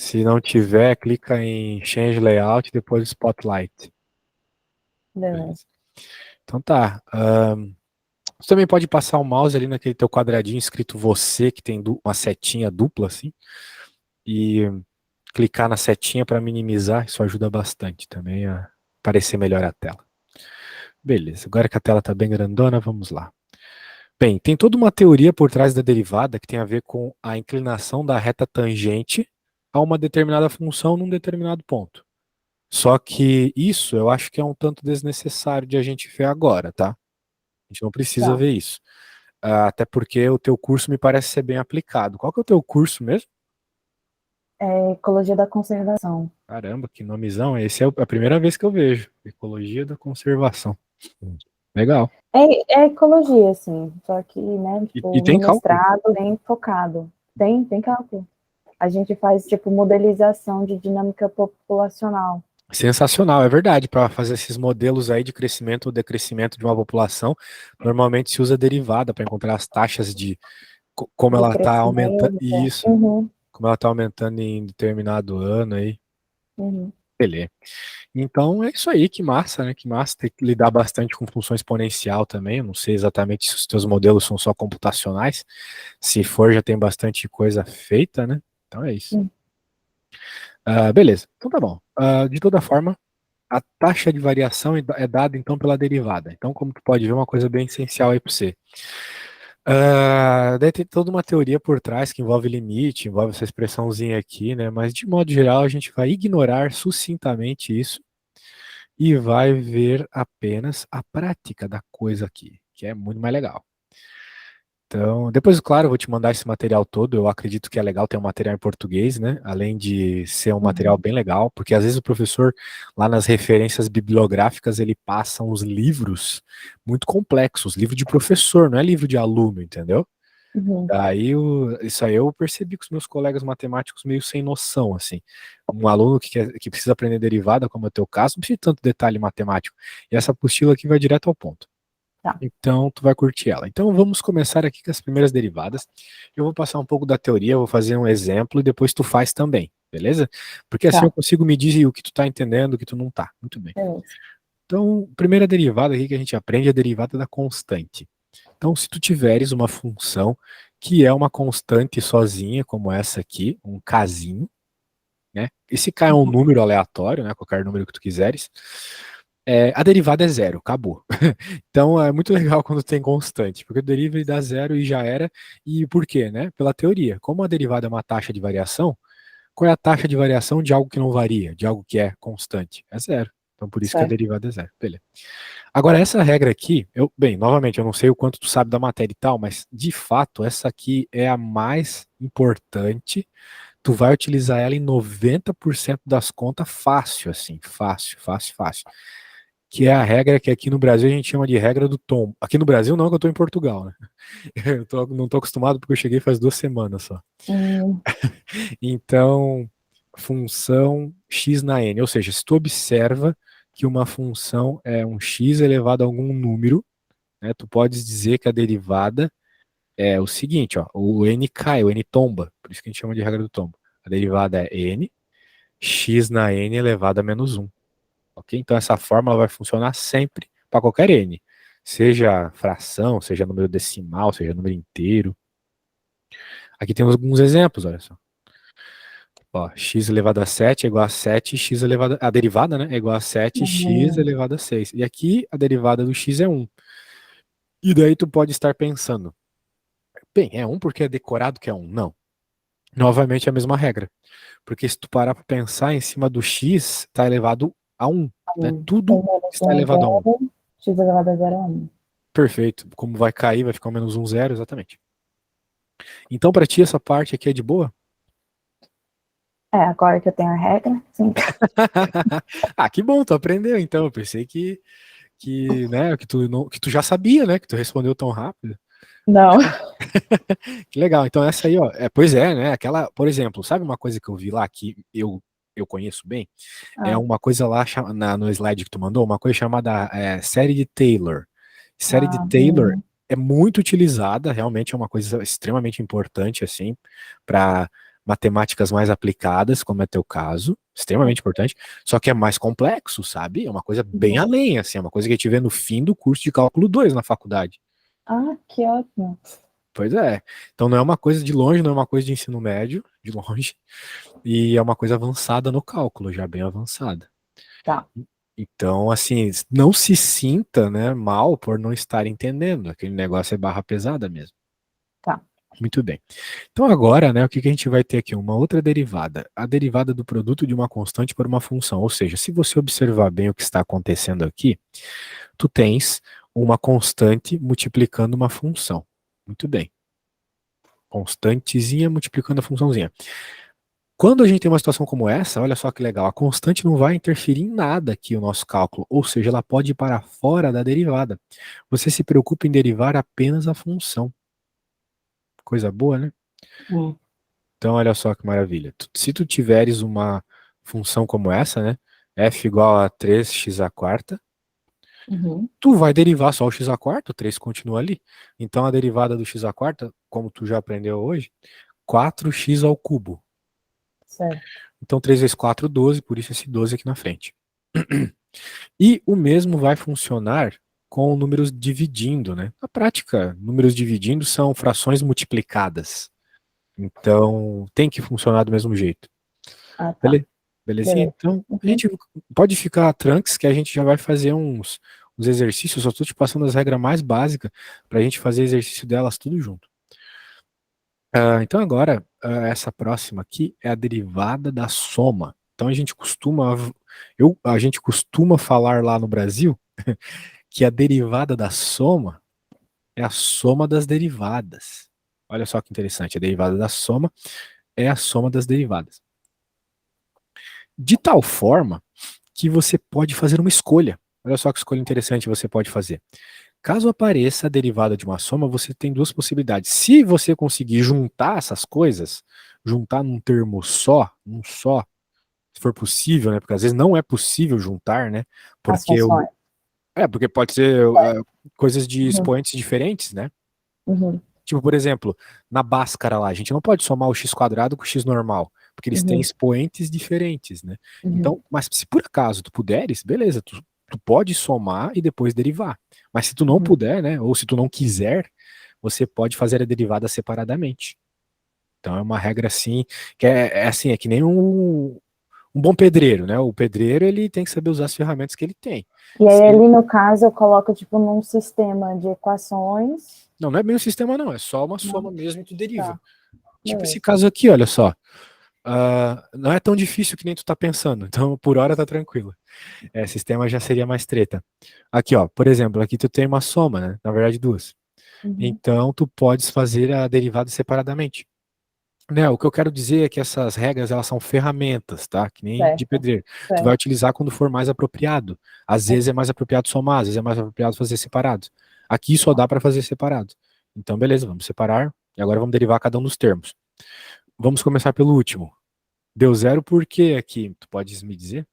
Se não tiver, clica em Change Layout e depois Spotlight. Beleza. Então tá. Você também pode passar o mouse ali naquele teu quadradinho escrito você, que tem uma setinha dupla assim, e clicar na setinha para minimizar. Isso ajuda bastante também a aparecer melhor a tela. Beleza, agora que a tela está bem grandona, vamos lá. Bem, tem toda uma teoria por trás da derivada que tem a ver com a inclinação da reta tangente a uma determinada função num determinado ponto. Só que isso eu acho que é um tanto desnecessário de a gente ver agora, tá? A gente não precisa Tá. ver isso. Até porque o teu curso me parece ser bem aplicado. Qual que é o teu curso mesmo? É Ecologia da Conservação. Caramba, que nomezão. Esse é a primeira vez que eu vejo. Ecologia da conservação. Legal. É ecologia, assim, só que, né, E tipo, tem no cálculo. mestrado bem focado. Tem cálculo. A gente faz, tipo, modelização de dinâmica populacional. Sensacional, é verdade. Para fazer esses modelos aí de crescimento ou decrescimento de uma população, normalmente se usa derivada para encontrar as taxas de como De ela está aumentando. crescimento. Isso, Uhum, como ela está aumentando em determinado ano aí. uhum. Beleza. Então é isso aí, que massa, né? Que massa ter que lidar bastante com função exponencial também. Eu não sei exatamente se os teus modelos são só computacionais. Se for, já tem bastante coisa feita, né? Então é isso. Uhum. Beleza, então tá bom. De toda forma, a taxa de variação é dada então pela derivada. Então, como tu pode ver, uma coisa bem essencial aí para você. Daí tem toda uma teoria por trás que envolve limite, envolve essa expressãozinha aqui, né? Mas de modo geral, a gente vai ignorar sucintamente isso e vai ver apenas a prática da coisa aqui, que é muito mais legal. Então, depois, claro, eu vou te mandar esse material todo. Eu acredito que é legal ter um material em português, né? Além de ser um material Uhum. bem legal, porque às vezes o professor, lá nas referências bibliográficas, ele passa uns livros muito complexos, livro de professor, não é livro de aluno, entendeu? Uhum. Daí, isso aí eu percebi com os meus colegas matemáticos meio sem noção, assim. Um aluno que precisa aprender derivada, como é o teu caso, não precisa de tanto detalhe matemático. E essa apostila aqui vai direto ao ponto. Tá, Então, tu vai curtir ela. Então, vamos começar aqui com as primeiras derivadas. Eu vou passar um pouco da teoria, vou fazer um exemplo e depois tu faz também, beleza? Porque assim eu tá. consigo medir o que tu tá entendendo, o que tu não tá. Muito bem. Beleza. Então, primeira derivada aqui que a gente aprende é a derivada da constante. Então, se tu tiveres uma função que é uma constante sozinha, como essa aqui, um casinho, né? Esse K é um Uhum. número aleatório, né? Qualquer número que tu quiseres. A derivada é zero, acabou. Então é muito legal quando tem constante, porque deriva e dá zero e já era. E por quê, né? Pela teoria. Como a derivada é uma taxa de variação, qual é a taxa de variação de algo que não varia, de algo que é constante? É zero. Então por isso que a Certo. derivada é zero. Beleza. Agora, essa regra aqui, bem, novamente, eu não sei o quanto tu sabe da matéria e tal, mas de fato, essa aqui é a mais importante. Tu vai utilizar ela em 90% das contas fácil, assim, fácil, fácil, fácil. Que é a regra que aqui no Brasil a gente chama de regra do tom. Aqui no Brasil não, que eu tô em Portugal, né? Não tô acostumado porque eu cheguei faz 2 semanas só. Hum, Então, função x na n, ou seja, se tu observa que uma função é um x elevado a algum número, né, tu podes dizer que a derivada é o seguinte, ó, o n cai, o n tomba, por isso que a gente chama de regra do tombo. A derivada é n, x na n elevado a menos 1. Ok? Então essa fórmula vai funcionar sempre para qualquer n, seja fração, seja número decimal, seja número inteiro. Aqui temos alguns exemplos, olha só. Ó, x elevado a 7 é igual a 7, x elevado a derivada, né, é igual a 7, x uhum. elevado a 6. E aqui a derivada do x é 1. E daí tu pode estar pensando, bem, é 1 porque é decorado que é 1. Não. Novamente a mesma regra. Porque se tu parar para pensar, em cima do x está elevado a 1. Né? Tudo Um menos está um é elevado a 1. zero, x elevado a zero é 1. Perfeito. Como vai cair, vai ficar um menos 1, 0, exatamente. Então, para ti, essa parte aqui é de boa? É, agora que eu tenho a regra, sim. Que bom, tu aprendeu então. Eu pensei né, que tu já sabia, né? Que tu respondeu tão rápido. Não. Que legal. Então, essa aí, ó, pois é, né? Aquela, por exemplo, sabe uma coisa que eu vi lá que eu conheço bem? É Ah, uma coisa lá no slide que tu mandou, uma coisa chamada série de Taylor. Série de Taylor é muito utilizada, realmente é uma coisa extremamente importante, assim, para matemáticas mais aplicadas, como é teu caso, extremamente importante, só que é mais complexo, sabe? É uma coisa bem além, assim, é uma coisa que a gente vê no fim do curso de cálculo 2 na faculdade. Ah, que ótimo. Pois é. Então não é uma coisa de longe, não é uma coisa de ensino médio, de longe, e é uma coisa avançada no cálculo, já bem avançada. Tá, Então, assim, não se sinta, né, mal por não estar entendendo. Aquele negócio é barra pesada mesmo. tá. Muito bem. Então agora, né, o que que a gente vai ter aqui? Uma outra derivada. A derivada do produto de uma constante por uma função. Ou seja, se você observar bem o que está acontecendo aqui, tu tens uma constante multiplicando uma função. Muito bem. Constantezinha multiplicando a funçãozinha. Quando a gente tem uma situação como essa, olha só que legal, a constante não vai interferir em nada aqui o nosso cálculo, ou seja, ela pode ir para fora da derivada. Você se preocupa em derivar apenas a função. Coisa boa, né? Hum. Então, olha só que maravilha. Se tu tiveres uma função como essa, né? F igual a 3x à quarta, Uhum. tu vai derivar só o x à quarta, o 3 continua ali. Então, a derivada do x à quarta, como tu já aprendeu hoje, 4x ao cubo. Certo. Então, 3 vezes 4, 12, por isso esse 12 aqui na frente. E o mesmo vai funcionar com números dividindo, né? Na prática, números dividindo são frações multiplicadas. Então, tem que funcionar do mesmo jeito. Ah, tá. Bele- Belezinha? Beleza. Então, a Uhum. gente pode ficar tranques que a gente já vai fazer uns exercícios. Eu só estou te passando as regras mais básicas para a gente fazer exercício delas tudo junto. Então, agora, essa próxima aqui é a derivada da soma. Então, a gente costuma falar lá no Brasil que a derivada da soma é a soma das derivadas. Olha só que interessante, a derivada da soma é a soma das derivadas. De tal forma que você pode fazer uma escolha. Olha só que escolha interessante você pode fazer. Caso apareça a derivada de uma soma, você tem duas possibilidades. Se você conseguir juntar essas coisas, juntar num termo só, num só, se for possível, né? Porque às vezes não é possível juntar, né? As Porque funções. porque pode ser coisas de Uhum. expoentes diferentes, né? Uhum. Tipo, por exemplo, na Bhaskara lá, a gente não pode somar o x quadrado com o x normal, porque eles têm Uhum. expoentes diferentes, né? Uhum. Então, mas se por acaso tu puderes, beleza, tu pode somar e depois derivar. Mas se tu não Uhum. puder, né, ou se tu não quiser, você pode fazer a derivada separadamente. Então é uma regra assim, que é assim, é que nem um bom pedreiro, né? O pedreiro, ele tem que saber usar as ferramentas que ele tem. E aí, Se ele- ali no caso, eu coloco, tipo, num sistema de equações. não é bem um sistema, não, é só uma Não, soma mesmo e tu deriva. tá, Tipo esse beleza. caso aqui, olha só. Não é tão difícil que nem tu tá pensando, então por hora tá tranquilo. Sistema já seria mais treta. Aqui, ó, por exemplo, aqui tu tem uma soma, né? Na verdade, duas. Uhum. Então tu podes fazer a derivada separadamente. Né, o que eu quero dizer é que essas regras elas são ferramentas, tá? Que nem de Certo, pedreiro. Tu vai certo. utilizar quando for mais apropriado. Às vezes é mais apropriado somar, às vezes é mais apropriado fazer separado. Aqui só dá para fazer separado. Então, beleza, vamos separar e agora vamos derivar cada um dos termos. Vamos começar pelo último. Deu zero por quê aqui? Tu podes me dizer?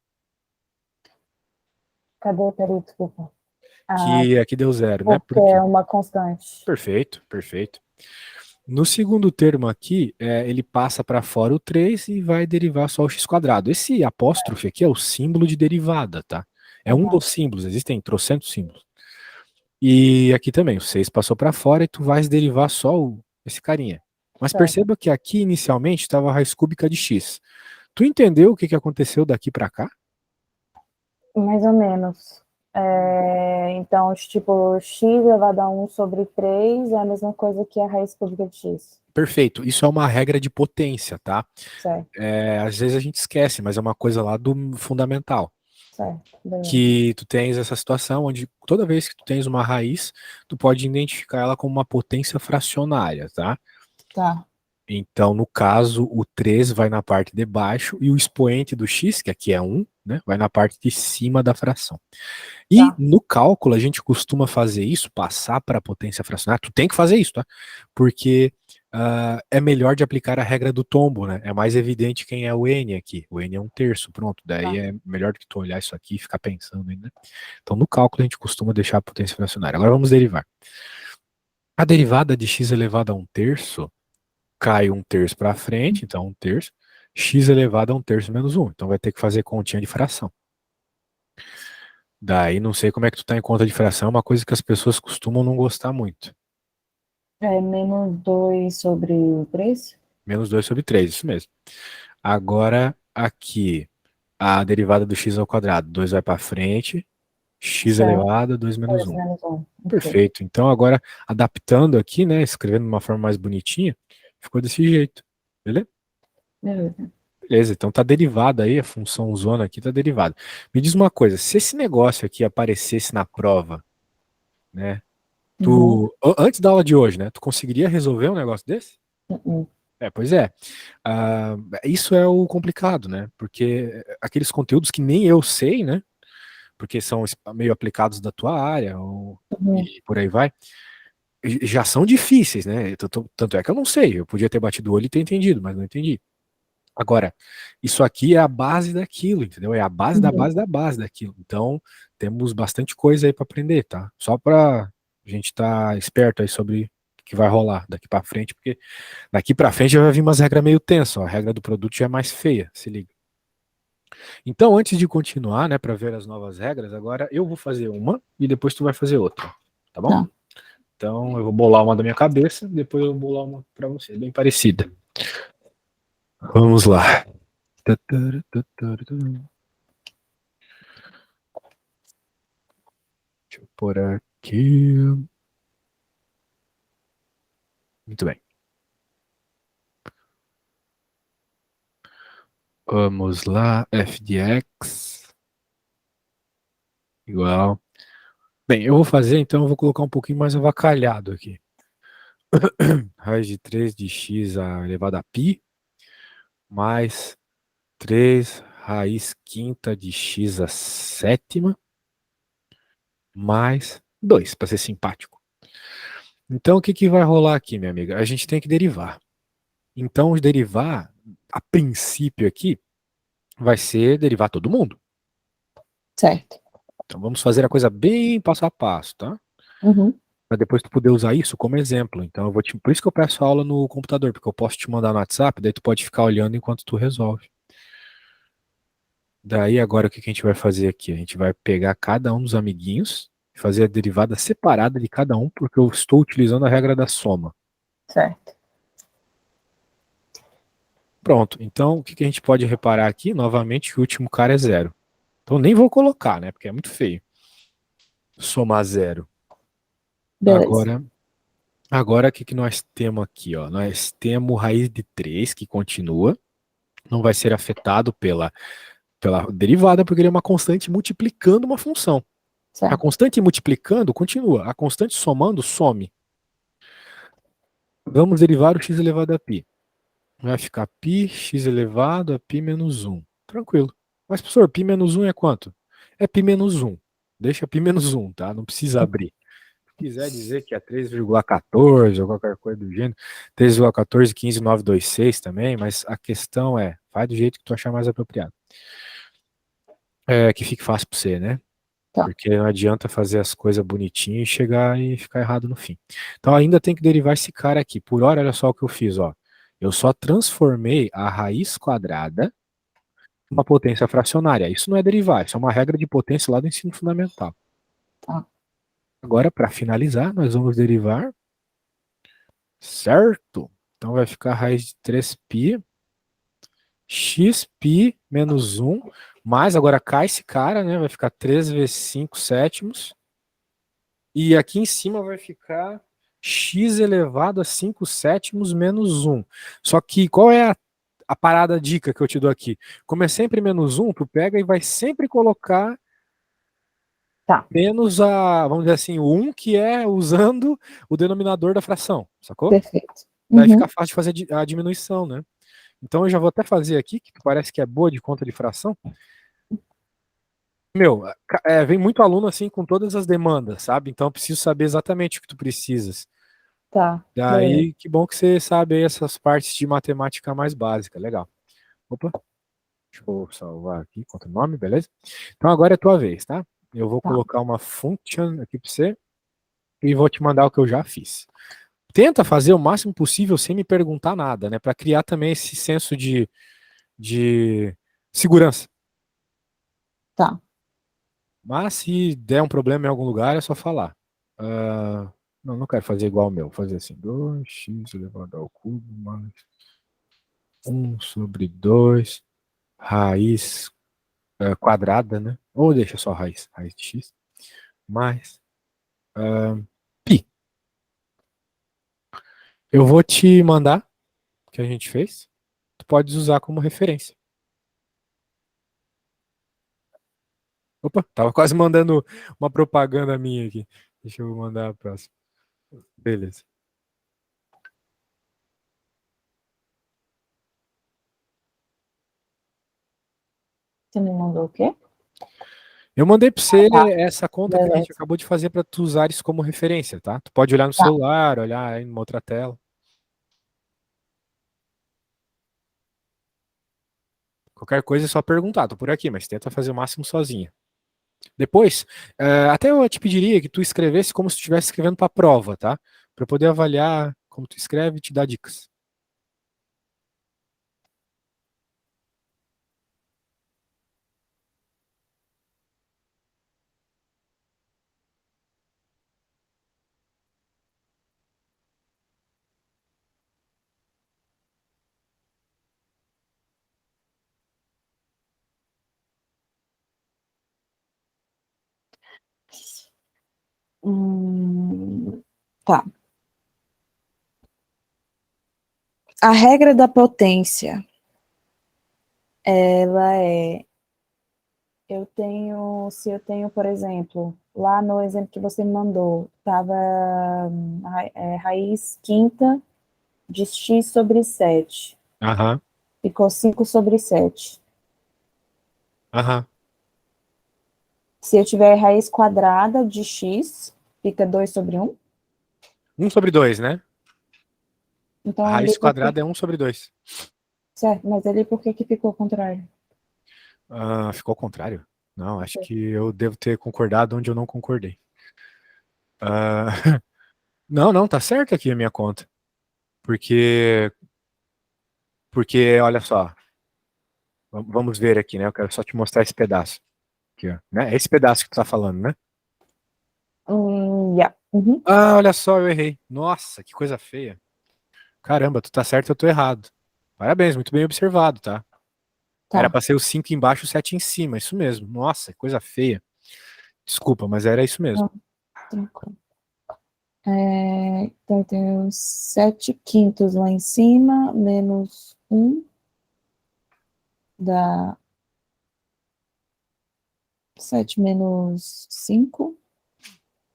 Cadê? Peraí, desculpa. Ah, Que aqui deu zero, né? porque Por é quê? uma constante. Perfeito, perfeito. No segundo termo aqui, ele passa para fora o 3 e vai derivar só o x quadrado. Esse apóstrofe aqui é o símbolo de derivada, tá? É um Aham, dos símbolos, existem trocentos símbolos. E aqui também, o 6 passou para fora e tu vais derivar só esse carinha. Mas certo. perceba que aqui inicialmente estava a raiz cúbica de x. Tu entendeu o que que aconteceu daqui para cá? Mais ou menos. Então, tipo, x elevado a 1 sobre 3 é a mesma coisa que a raiz cúbica de x. Perfeito, isso é uma regra de potência, tá? Certo, Às vezes a gente esquece, mas é uma coisa lá do fundamental. certo, beleza. Que tu tens essa situação onde toda vez que tu tens uma raiz, tu pode identificar ela como uma potência fracionária, tá? Tá, Então, no caso, o 3 vai na parte de baixo e o expoente do x, que aqui é 1, né, vai na parte de cima da fração. E tá, no cálculo, a gente costuma fazer isso, passar para a potência fracionária. Tu tem que fazer isso, tá? Porque é melhor de aplicar a regra do tombo, né? É mais evidente quem é o n aqui. O n é um terço, pronto. Daí tá. é melhor do que tu olhar isso aqui e ficar pensando ainda. Então, no cálculo, a gente costuma deixar a potência fracionária. Agora vamos derivar. A derivada de x elevado a um terço cai 1/3 para frente, então 1/3, x elevado a 1/3 menos 1. Então vai ter que fazer continha de fração. Daí não sei como é que tu tá em conta de fração, é uma coisa que as pessoas costumam não gostar muito. É menos 2 sobre 3? Menos 2 sobre 3, isso mesmo. Agora, aqui, a derivada do x ao quadrado. 2 vai para frente, x Certo. elevado a 2 menos 2 1. menos 1. Ok. Perfeito. Então, agora, adaptando aqui, né, escrevendo de uma forma mais bonitinha, ficou desse jeito. Beleza? Beleza. Beleza, então tá derivada aí, a função zona aqui tá derivada. Me diz uma coisa, se esse negócio aqui aparecesse na prova, né, Uhum. antes da aula de hoje, né, tu conseguiria resolver um negócio desse? Uhum. Pois é. Ah, isso é o complicado, né? Porque aqueles conteúdos que nem eu sei, né? Porque são meio aplicados da tua área, Uhum. e por aí vai, já são difíceis, né? Tanto é que eu não sei. Eu podia ter batido o olho e ter entendido, mas não entendi. Agora, isso aqui é a base daquilo, entendeu? É a base da Uhum. base da base daquilo. Então, temos bastante coisa aí para aprender, tá? Só para a gente estar esperto aí sobre o que vai rolar daqui para frente, porque daqui para frente já vai vir umas regras meio tensas, ó. A regra do produto já é mais feia, se liga. Então, antes de continuar, né, para ver as novas regras, agora eu vou fazer uma e depois tu vai fazer outra, tá bom? Tá. Então, eu vou bolar uma da minha cabeça, depois eu vou bolar uma para você, bem parecida. Vamos lá. Deixa eu pôr aqui. Muito bem. Vamos lá. F de x igual. Bem, eu vou fazer, então eu vou colocar um pouquinho mais avacalhado aqui. Raiz de 3 de x elevado a π, mais 3 raiz quinta de x a sétima, mais 2, para ser simpático. Então, o que, que vai rolar aqui, minha amiga? A gente tem que derivar. Então, derivar, a princípio aqui, vai ser derivar todo mundo. Certo. Então, vamos fazer a coisa bem passo a passo, tá? Uhum. Para depois tu poder usar isso como exemplo. Então, por isso que eu peço aula no computador, porque eu posso te mandar no WhatsApp, daí tu pode ficar olhando enquanto tu resolve. Daí, agora, o que que a gente vai fazer aqui? A gente vai pegar cada um dos amiguinhos e fazer a derivada separada de cada um, porque eu estou utilizando a regra da soma. Certo. Pronto. Então, o que que a gente pode reparar aqui? Novamente, que o último cara é zero. Então, nem vou colocar, né? Porque é muito feio. Somar zero. Beleza. Agora, o que que nós temos aqui? Ó? Nós temos raiz de 3 que continua. Não vai ser afetado pela derivada, porque ele é uma constante multiplicando uma função. A Certo. constante multiplicando continua. A constante somando some. Vamos derivar o x elevado a π. Vai ficar π, x elevado a π menos 1. Tranquilo. Mas, professor, π menos 1 é quanto? É π menos 1. Deixa π menos 1, tá? Não precisa abrir. Se quiser dizer que é 3,14 ou qualquer coisa do gênero, 3,14, 15, 926 também, mas a questão é, faz do jeito que tu achar mais apropriado. Que fique fácil para você, né? Tá. Porque não adianta fazer as coisas bonitinhas e chegar e ficar errado no fim. Então ainda tem que derivar esse cara aqui. Por hora, olha só o que eu fiz, ó. Eu só transformei a raiz quadrada em uma potência fracionária. Isso não é derivar, isso é uma regra de potência lá do ensino fundamental. Tá. Agora, para finalizar, nós vamos derivar, certo? Então vai ficar a raiz de 3π, xπ menos 1, mais agora cai esse cara, né? Vai ficar 3 vezes 5 sétimos. E aqui em cima vai ficar x elevado a 5 sétimos menos 1. Só que qual é a parada dica que eu te dou aqui? Como é sempre menos 1, tu pega e vai sempre colocar Tá. menos vamos dizer assim, o 1 que é usando o denominador da fração, sacou? Perfeito. Daí fica Uhum. fácil de fazer a diminuição, né? Então eu já vou até fazer aqui, que parece que é boa de conta de fração. Meu, vem muito aluno assim com todas as demandas, sabe? Então eu preciso saber exatamente o que tu precisas. Tá. Beleza. Daí, que bom que você sabe aí essas partes de matemática mais básica. Legal. Opa, deixa eu salvar aqui, conta o nome, beleza? Então agora é a tua vez, tá? Eu vou Tá. colocar uma function aqui para você e vou te mandar o que eu já fiz. tenta fazer o máximo possível sem me perguntar nada, né? Para criar também esse senso de segurança. Tá. Mas se der um problema em algum lugar, é só falar. Não, não quero fazer igual o meu. Vou fazer assim: 2x elevado ao cubo mais 1/2 raiz quadrada, né? Ou deixa só raiz de x, mais pi. Eu vou te mandar o que a gente fez. Tu podes usar como referência. Opa, tava quase mandando uma propaganda minha aqui. Deixa eu mandar a próxima. Beleza. Você me mandou o quê? Eu mandei para você Tá, essa conta que a gente beleza. acabou de fazer para tu usar isso como referência, tá? Tu pode olhar no Tá, celular, olhar aí numa outra tela. Qualquer coisa é só perguntar, tô por aqui, mas tenta fazer o máximo sozinha. Depois, até eu te pediria que tu escrevesse como se tu estivesse escrevendo para prova, tá? Para poder avaliar como tu escreve e te dar dicas. tá. A regra da potência, ela é, se eu tenho, por exemplo, lá no exemplo que você me mandou, estava raiz quinta de x sobre 7. Aham, Ficou 5 sobre 7. aham. Se eu tiver raiz quadrada de x, fica 2 sobre 1. 1/2, né? A Então, ali, raiz quadrada é 1/2. certo, mas ali por que que ficou ao contrário? Ficou ao contrário? Não, acho que eu devo ter concordado onde eu não concordei. Ah, não, não, tá certo aqui a minha conta. Porque, porque, olha só, vamos ver aqui, né? Eu quero só te mostrar esse pedaço. Aqui, ó, né? É esse pedaço que tu tá falando, né? Yeah. Uhum. Olha só, eu errei. Nossa, que coisa feia. Caramba, tu tá certo, eu tô errado. Parabéns, muito bem observado, tá? Era Tá. pra ser o 5 embaixo e o 7 em cima, isso mesmo. Nossa, que coisa feia. Desculpa, mas era isso mesmo. Não, tranquilo. Então, eu tenho 7 quintos lá em cima, menos 1 dá 7 menos 5,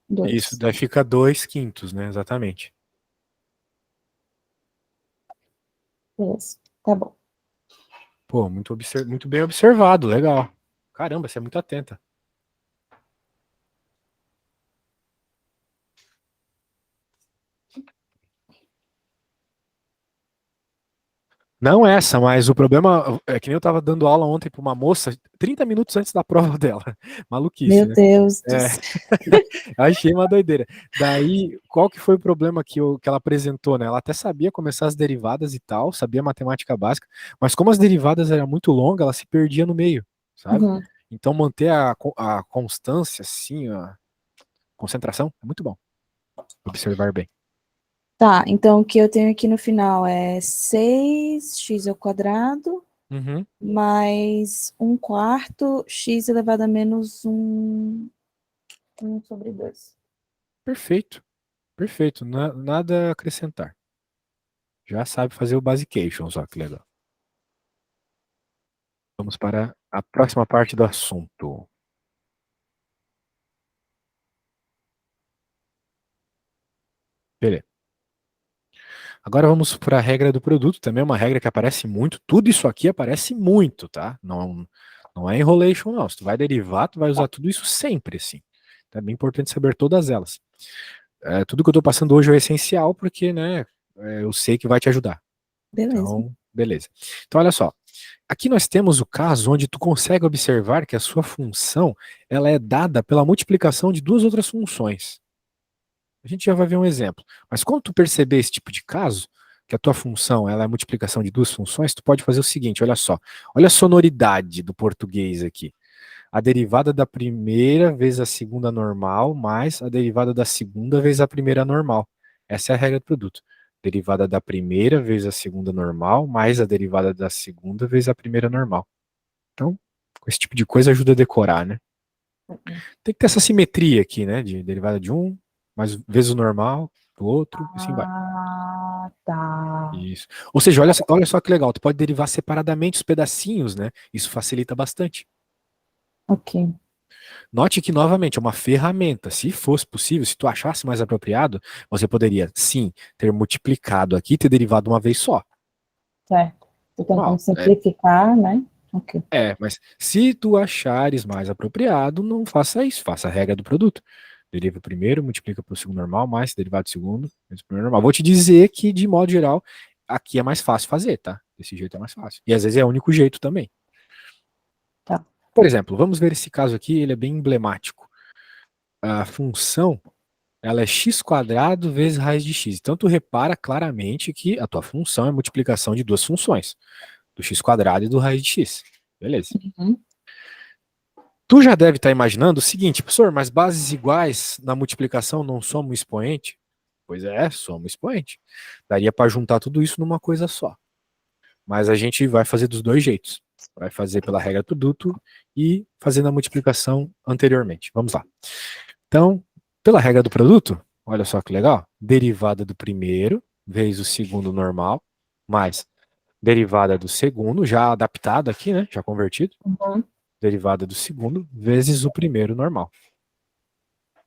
Isso, 2. daí fica 2/5, né? Exatamente. Beleza, tá bom. Pô, muito bem observado, legal. Caramba, você é muito atenta. Não essa, mas o problema é que nem eu tava dando aula ontem pra uma moça, 30 minutos antes da prova dela. Maluquice, Meu né? Deus do É, céu. achei uma doideira. Daí, qual que foi o problema que ela apresentou, né? Ela até sabia começar as derivadas e tal, sabia matemática básica, mas como as derivadas eram muito longas, ela se perdia no meio, sabe? Uhum. Então, manter a constância, assim, a concentração, é muito bom. Observar bem. Tá, então o que eu tenho aqui no final é 6x ao quadrado Uhum. mais 1/4 x elevado a menos 1 sobre 2. Perfeito, perfeito. Nada a acrescentar. Já sabe fazer o Basication, só que legal. Vamos para a próxima parte do assunto. Beleza. Agora vamos para a regra do produto, também é uma regra que aparece muito. Tudo isso aqui aparece muito, tá? Não, não é enrolation, não. Se tu vai derivar, tu vai usar tudo isso sempre, assim. Então é bem importante saber todas elas. Tudo que eu estou passando hoje é essencial, porque, né, eu sei que vai te ajudar. Beleza. Então, beleza. Então, olha só. Aqui nós temos o caso onde tu consegue observar que a sua função ela é dada pela multiplicação de duas outras funções. A gente já vai ver um exemplo. Mas quando tu perceber esse tipo de caso, que a tua função ela é a multiplicação de duas funções, tu pode fazer o seguinte, olha só. Olha a sonoridade do português aqui. A derivada da primeira vezes a segunda normal, mais a derivada da segunda vezes a primeira normal. Essa é a regra do produto. Derivada da primeira vezes a segunda normal, mais a derivada da segunda vezes a primeira normal. Então, com esse tipo de coisa ajuda a decorar, né? Tem que ter essa simetria aqui, né? De derivada de um, mais vezes o normal, do outro, e assim vai. Ah, tá. Isso. Ou seja, olha só que legal, tu pode derivar separadamente os pedacinhos, né? Isso facilita bastante. Ok. Note que, novamente, é uma ferramenta. Se fosse possível, se tu achasse mais apropriado, você poderia, sim, ter multiplicado aqui e ter derivado uma vez só. Certo. Tô tentando Normal. simplificar, né? Ok. Mas se tu achares mais apropriado, não faça isso. Faça a regra do produto. Deriva o primeiro, multiplica pelo segundo normal, mais derivado do segundo, menos o primeiro normal. Vou te dizer que, de modo geral, aqui é mais fácil fazer, tá? Desse jeito é mais fácil. E às vezes é o único jeito também. Tá. Por exemplo, vamos ver esse caso aqui, ele é bem emblemático. A função, ela é x quadrado vezes raiz de x. Então tu repara claramente que a tua função é multiplicação de duas funções, do x quadrado e do raiz de x. Beleza. Uhum. Tu já deve estar imaginando o seguinte, professor, mas bases iguais na multiplicação não somam expoente? Pois é, somos expoente. Daria para juntar tudo isso numa coisa só. Mas a gente vai fazer dos dois jeitos. Vai fazer pela regra do produto e fazendo a multiplicação anteriormente. Vamos lá. Então, pela regra do produto, olha só que legal. Derivada do primeiro vezes o segundo normal, mais derivada do segundo, já adaptado aqui, né? Já convertido. Uhum. Derivada do segundo vezes o primeiro normal.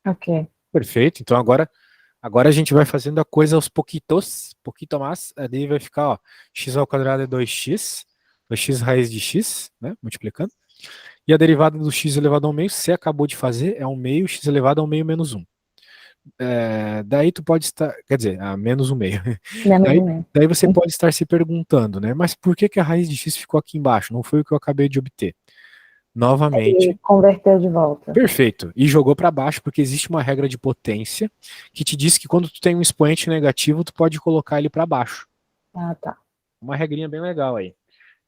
Ok. Perfeito. Então agora a gente vai fazendo a coisa aos pouquitos, pouquito mais. Ali vai ficar, ó, x ao quadrado é 2x, 2x raiz de x, né? Multiplicando. E a derivada do x elevado ao meio, você acabou de fazer, é 1 meio, x elevado ao meio menos 1. Daí tu pode estar, quer dizer, a menos 1 meio. Menos Daí, um meio. daí você pode estar se perguntando, né? Mas por que que a raiz de x ficou aqui embaixo? Não foi o que eu acabei de obter. E Novamente, converter de volta. perfeito. E jogou para baixo porque existe uma regra de potência que te diz que quando tu tem um expoente negativo, tu pode colocar ele para baixo. Ah, tá. Uma regrinha bem legal aí.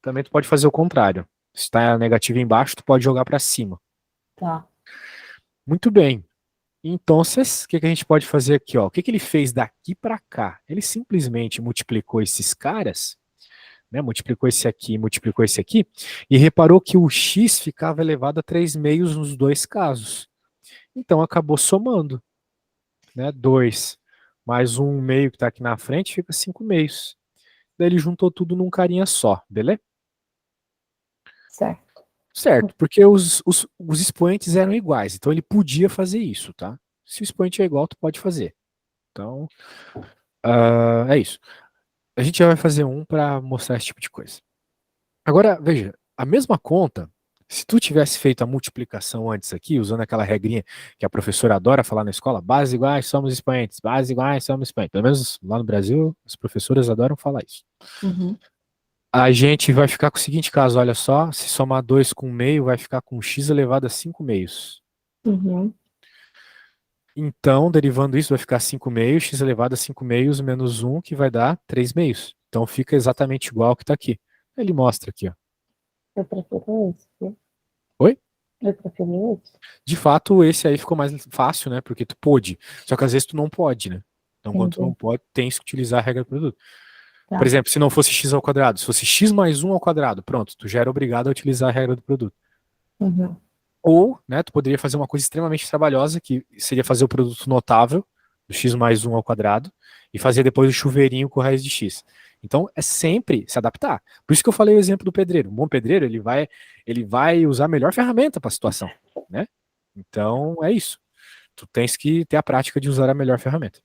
Também tu pode fazer o contrário. Se está negativo embaixo, tu pode jogar para cima. Tá. Muito bem. Então, o que que a gente pode fazer aqui? Ó? O que que ele fez daqui para cá? Ele simplesmente multiplicou esses caras, né? Multiplicou esse aqui, e reparou que o x ficava elevado a 3 meios nos dois casos. Então, acabou somando, né? 2 mais 1 meio que está aqui na frente fica 5 meios. Daí ele juntou tudo num carinha só, beleza? Certo. Certo, porque os expoentes eram iguais, então ele podia fazer isso, tá? Se o expoente é igual, tu pode fazer. Então, é isso. A gente já vai fazer um para mostrar esse tipo de coisa. Agora, veja, a mesma conta, se tu tivesse feito a multiplicação antes aqui, usando aquela regrinha que a professora adora falar na escola, bases iguais somos expoentes, bases iguais somos expoentes. Pelo menos lá no Brasil, as professoras adoram falar isso. Uhum. A gente vai ficar com o seguinte caso, olha só, se somar 2 com meio, vai ficar com x elevado a 5 meios. Uhum. Então, derivando isso, vai ficar 5 meios, x elevado a 5 meios menos 1, que vai dar 3 meios. Então, fica exatamente igual ao que está aqui. Ele mostra aqui, ó. Eu prefiro esse, viu? Oi? Eu prefiro esse. De fato, esse aí ficou mais fácil, né? Porque tu pôde. Só que às vezes tu não pode, né? Então, quando tu não Entendi. pode, tens que utilizar a regra do produto. Por Tá. exemplo, se não fosse x ao quadrado, se fosse x mais 1 ao quadrado, pronto, tu já era obrigado a utilizar a regra do produto. Uhum. Ou, né, tu poderia fazer uma coisa extremamente trabalhosa, que seria fazer o produto notável, do x mais 1 ao quadrado, e fazer depois o chuveirinho com raiz de x. Então, é sempre se adaptar. Por isso que eu falei o exemplo do pedreiro. Um bom pedreiro, ele vai usar a melhor ferramenta para a situação, né? Então, é isso. Tu tens que ter a prática de usar a melhor ferramenta.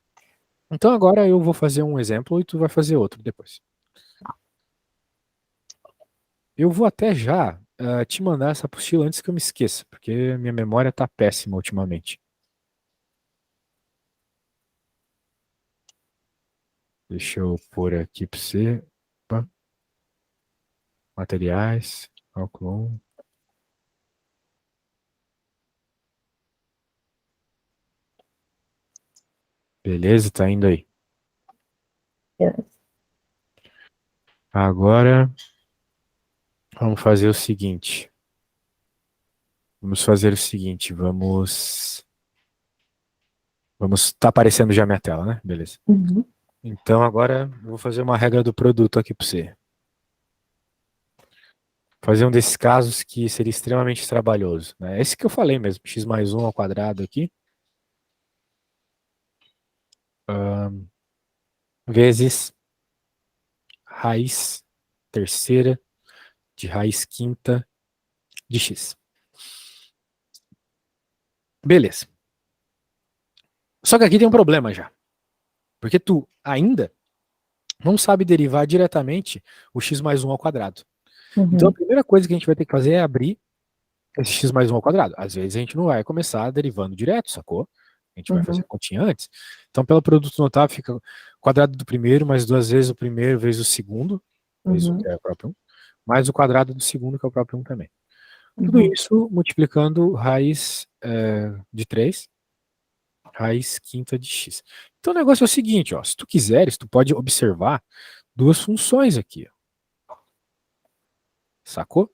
Então, agora eu vou fazer um exemplo e tu vai fazer outro depois. Eu vou até já te mandar essa apostila antes que eu me esqueça, porque minha memória está péssima ultimamente. Deixa eu pôr aqui para você. Opa, materiais, cálculo 1. Beleza, tá indo aí. Beleza. Agora, vamos fazer o seguinte. Tá aparecendo já a minha tela, né? Beleza. Uhum. Então agora eu vou fazer uma regra do produto aqui para você. Fazer um desses casos que seria extremamente trabalhoso, né? Esse que eu falei mesmo, x mais 1 ao quadrado aqui, vezes raiz terceira de raiz quinta de x. Beleza. Só que aqui tem um problema já. Porque tu ainda não sabe derivar diretamente o x mais 1 ao quadrado. Então a Uhum. primeira coisa que a gente vai ter que fazer é abrir esse x mais 1 ao quadrado. Às vezes a gente não vai começar derivando direto, sacou? A gente vai fazer Uhum. a continha antes. Então, pelo produto notável, fica quadrado do primeiro mais duas vezes o primeiro vezes o segundo, vezes o Uhum. que é o próprio 1, mais o quadrado do segundo, que é o próprio 1 também. Tudo Uhum. isso multiplicando raiz de 3, raiz quinta de x. Então o negócio é o seguinte, ó, se tu quiseres, tu pode observar duas funções aqui, ó, sacou?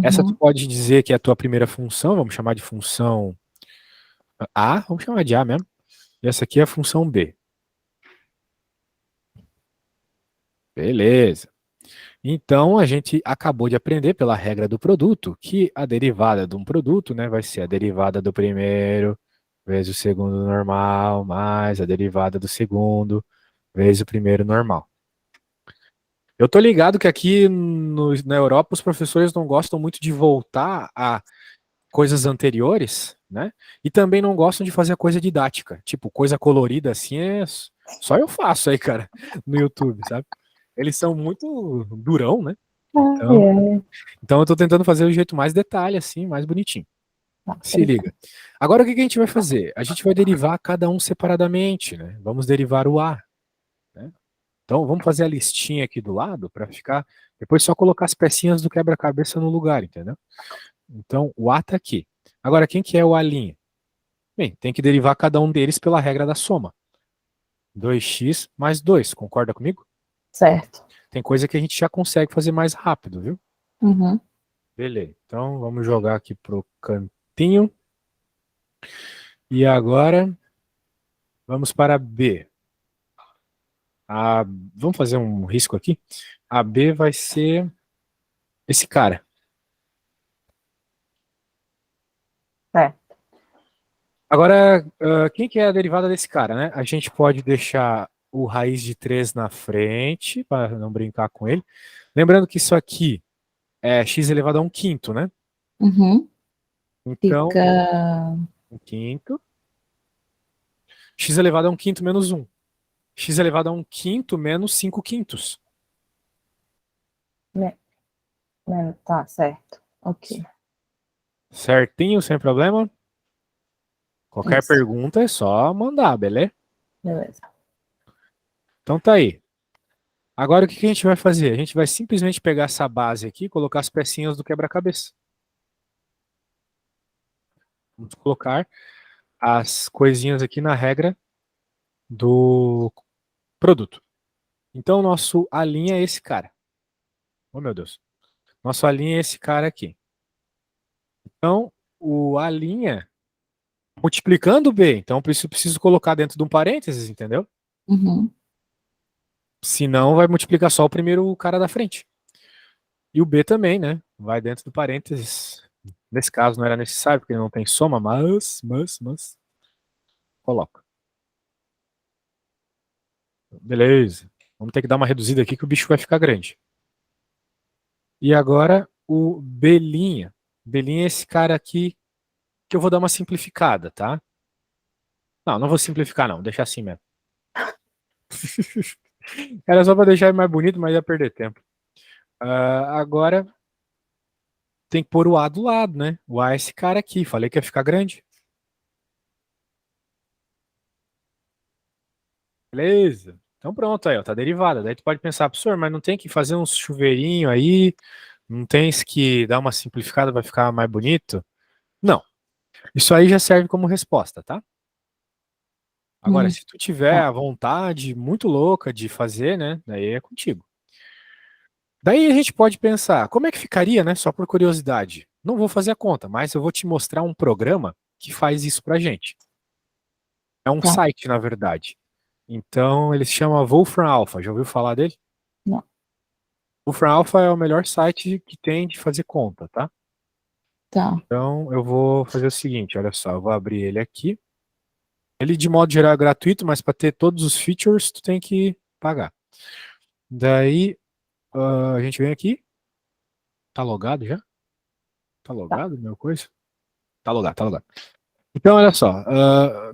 Essa tu Uhum. pode dizer que é a tua primeira função, vamos chamar de função A, vamos chamar de A mesmo, e essa aqui é a função B. Beleza. Então a gente acabou de aprender pela regra do produto que a derivada de um produto, né, vai ser a derivada do primeiro vezes o segundo normal mais a derivada do segundo vezes o primeiro normal. Eu tô ligado que aqui na Europa os professores não gostam muito de voltar a coisas anteriores, né? E também não gostam de fazer coisa didática, tipo coisa colorida assim é só eu faço aí, cara, no YouTube, sabe? Eles são muito durão, né? Ai, Então, ai. então eu tô tentando fazer o jeito mais detalhe assim, mais bonitinho. Tá, Se liga. obrigada. Agora o que que a gente vai fazer? A gente vai derivar cada um separadamente, né? Vamos derivar o A, né? Então vamos fazer a listinha aqui do lado para ficar depois só colocar as pecinhas do quebra-cabeça no lugar, entendeu? Então o A tá aqui. Agora quem que é o A'? Bem, tem que derivar cada um deles pela regra da soma. 2x mais 2, concorda comigo? Certo. Tem coisa que a gente já consegue fazer mais rápido, viu? Uhum. Beleza. Então vamos jogar aqui pro cantinho. E agora vamos para B. A, vamos fazer um risco aqui. A B vai ser esse cara. Certo. Agora, quem que é a derivada desse cara, né? A gente pode deixar o raiz de 3 na frente, para não brincar com ele. Lembrando que isso aqui é x elevado a 1 quinto, né? Uhum. Então, Fica 1 quinto. X elevado a 1 quinto menos 1. X elevado a 1 quinto menos 5 quintos. Tá, certo. Ok. Certinho, sem problema? Qualquer Isso. pergunta é só mandar, beleza? Beleza. Então tá aí. Agora o que que a gente vai fazer? A gente vai simplesmente pegar essa base aqui e colocar as pecinhas do quebra-cabeça. Vamos colocar as coisinhas aqui na regra do produto. Então, nosso A' é esse cara. Oh, meu Deus. Nosso A' é esse cara aqui. Então, o A' multiplicando o B. Então, eu preciso colocar dentro de um parênteses, entendeu? Uhum. Senão, vai multiplicar só o primeiro cara da frente. E o B também, né? Vai dentro do parênteses. Nesse caso, não era necessário, porque ele não tem soma, mas. Coloca. Beleza. Vamos ter que dar uma reduzida aqui que o bicho vai ficar grande. E agora o B'. B' é esse cara aqui que eu vou dar uma simplificada, tá? Não, não vou simplificar não, deixar assim mesmo. Era só para deixar ele mais bonito, mas ia perder tempo. Agora tem que pôr o A do lado, né? O A é esse cara aqui. Falei que ia ficar grande. Beleza. Então pronto aí, ó, tá derivada. Daí tu pode pensar, professor, mas não tem que fazer uns chuveirinho aí? Não tem que dar uma simplificada para ficar mais bonito? Não. Isso aí já serve como resposta, tá? Agora, Hum, se tu tiver tá, a vontade muito louca de fazer, né? Daí é contigo. Daí a gente pode pensar, como é que ficaria, né? Só por curiosidade. Não vou fazer a conta, mas eu vou te mostrar um programa que faz isso pra gente. É um tá. site, na verdade. Então, ele se chama Wolfram Alpha. Já ouviu falar dele? Não, Wolfram Alpha é o melhor site que tem de fazer conta, tá? tá. Então, eu vou fazer o seguinte, olha só, eu vou abrir ele aqui. Ele, de modo geral, é gratuito, mas para ter todos os features, tu tem que pagar. Daí, a gente vem aqui. Tá logado já? Tá Tá. logado, meu coisa? Tá logado, tá logado. Então, olha só.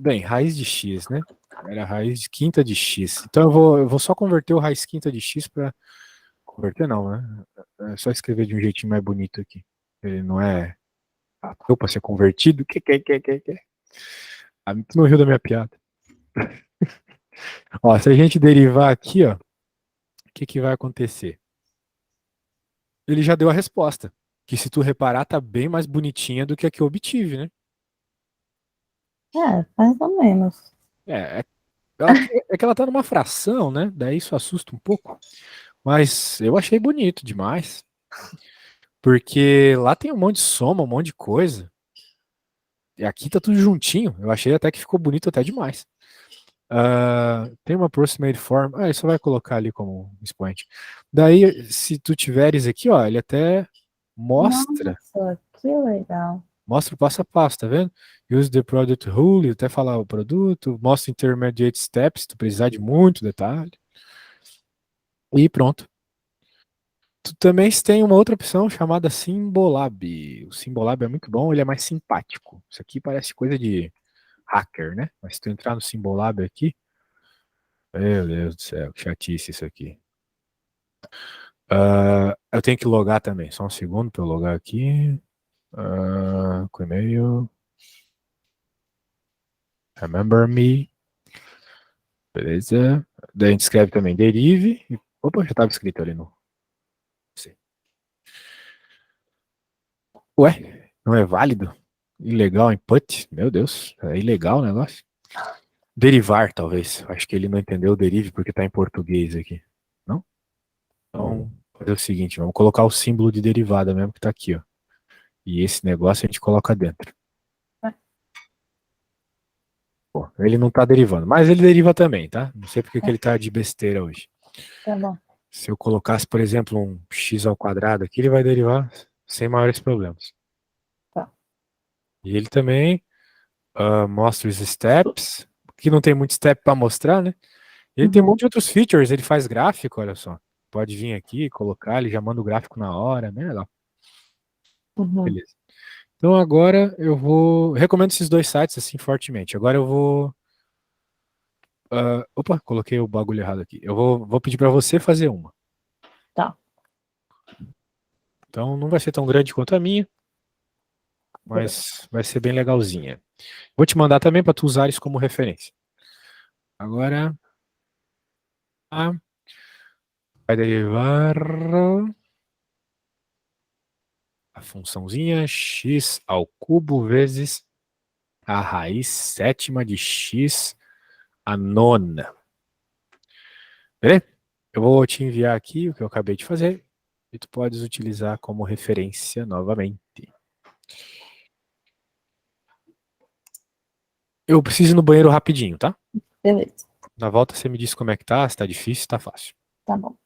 Bem, raiz de x, né? Era raiz de quinta de x. Então, eu vou só converter o raiz quinta de x para. Converter não, né? É só escrever de um jeitinho mais bonito aqui. Ele não é para ser convertido. Que? Ah, tu não riu da minha piada. Ó, se a gente derivar aqui, ó, o que vai acontecer? Ele já deu a resposta. Que se tu reparar, tá bem mais bonitinha do que a que eu obtive, né? Mais ou menos. É, é que ela tá numa fração, né? Daí isso assusta um pouco. Mas eu achei bonito demais. Porque lá tem um monte de soma, um monte de coisa. E aqui tá tudo juntinho. Eu achei até que ficou bonito até demais. Tem uma approximate form. Isso vai colocar ali como expoente. Daí, se tu tiveres aqui, ó, ele até mostra. Nossa, que legal. Mostra o passo a passo, tá vendo? Use the product rule, até falar o produto. Mostra intermediate steps, se tu precisar de muito detalhe. E pronto. Tu também tem uma outra opção chamada Symbolab. O Symbolab é muito bom, ele é mais simpático. Isso aqui parece coisa de hacker, né? Mas se tu entrar no Symbolab aqui, meu Deus do céu, que chatice isso aqui. Eu tenho que logar também, só um segundo para eu logar aqui. Com e-mail. Remember me. Beleza. Daí a gente escreve também derive. Opa, já estava escrito ali no. Ué, não é válido? Ilegal input? Meu Deus, é ilegal o negócio. Derivar, talvez. Acho que ele não entendeu o derive porque está em português aqui. Não? Então, fazer o seguinte, vamos colocar o símbolo de derivada mesmo que está aqui, ó. E esse negócio a gente coloca dentro. Pô, ele não está derivando, mas ele deriva também, tá? Não sei porque que ele está de besteira hoje. Tá bom. Se eu colocasse, por exemplo, um x ao quadrado aqui, ele vai derivar sem maiores problemas. Tá. E ele também mostra os steps, que não tem muito step para mostrar, né? Ele tem um Uhum. monte de outros features, ele faz gráfico, olha só. Pode vir aqui, colocar, ele já manda o gráfico na hora, bem legal. Uhum. Beleza. Então agora eu vou. Recomendo esses dois sites assim fortemente. Agora eu vou. Opa, coloquei o bagulho errado aqui. Eu vou pedir para você fazer uma. Tá. Então não vai ser tão grande quanto a minha, Beleza. mas vai ser bem legalzinha. Vou te mandar também para tu usares como referência. Agora vai derivar a funçãozinha x ao cubo vezes a raiz sétima de x a nona. Beleza? Eu vou te enviar aqui o que eu acabei de fazer e tu podes utilizar como referência novamente. Eu preciso ir no banheiro rapidinho, tá? Beleza. Na volta você me diz como é que tá, se tá difícil, se tá fácil. Tá bom.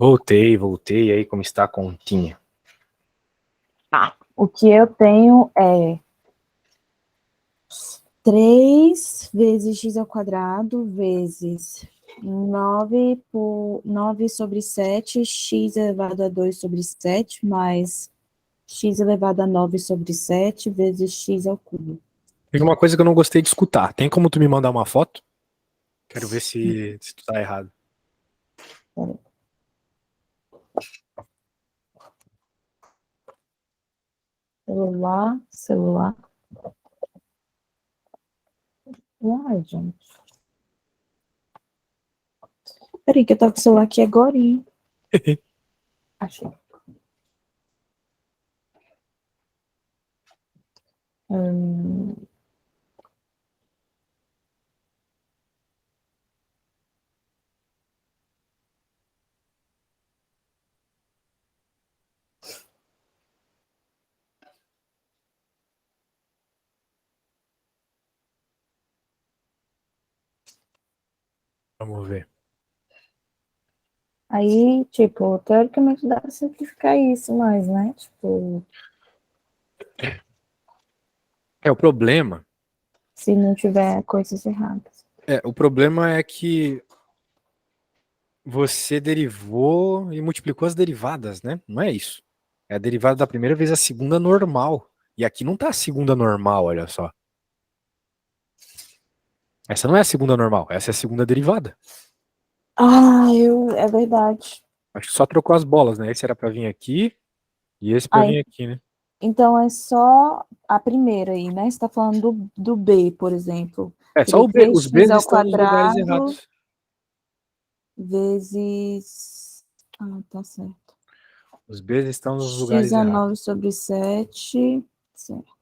Voltei aí, como está a continha? O que eu tenho é 3 vezes x ao quadrado vezes 9 sobre 7, x elevado a 2 sobre 7, mais x elevado a 9 sobre 7 vezes x ao cubo. Tem uma coisa que eu não gostei de escutar. Tem como tu me mandar uma foto? Quero ver se tu tá errado. Peraí. Celular. Uai, gente. Peraí, que eu tava com o celular aqui agora. Achei. Hum, Vamos ver. Aí, tipo, teoricamente dá pra simplificar isso mais, né? Tipo, O problema. se não tiver coisas erradas. O problema é que você derivou e multiplicou as derivadas, né? Não é isso. É a derivada da primeira vez a segunda normal. E aqui não tá a segunda normal, olha só. Essa não é a segunda normal, essa é a segunda derivada. É verdade. Acho que só trocou as bolas, né? Esse era pra vir aqui e esse pra Aí, vir aqui, né? então é só a primeira aí, né? Você tá falando do B, por exemplo. É, só Seria o B, os 3x B's ao estão nos lugares quadrado errados. vezes... tá certo. Os B's estão nos X lugares a errados. 9 sobre 7, certo.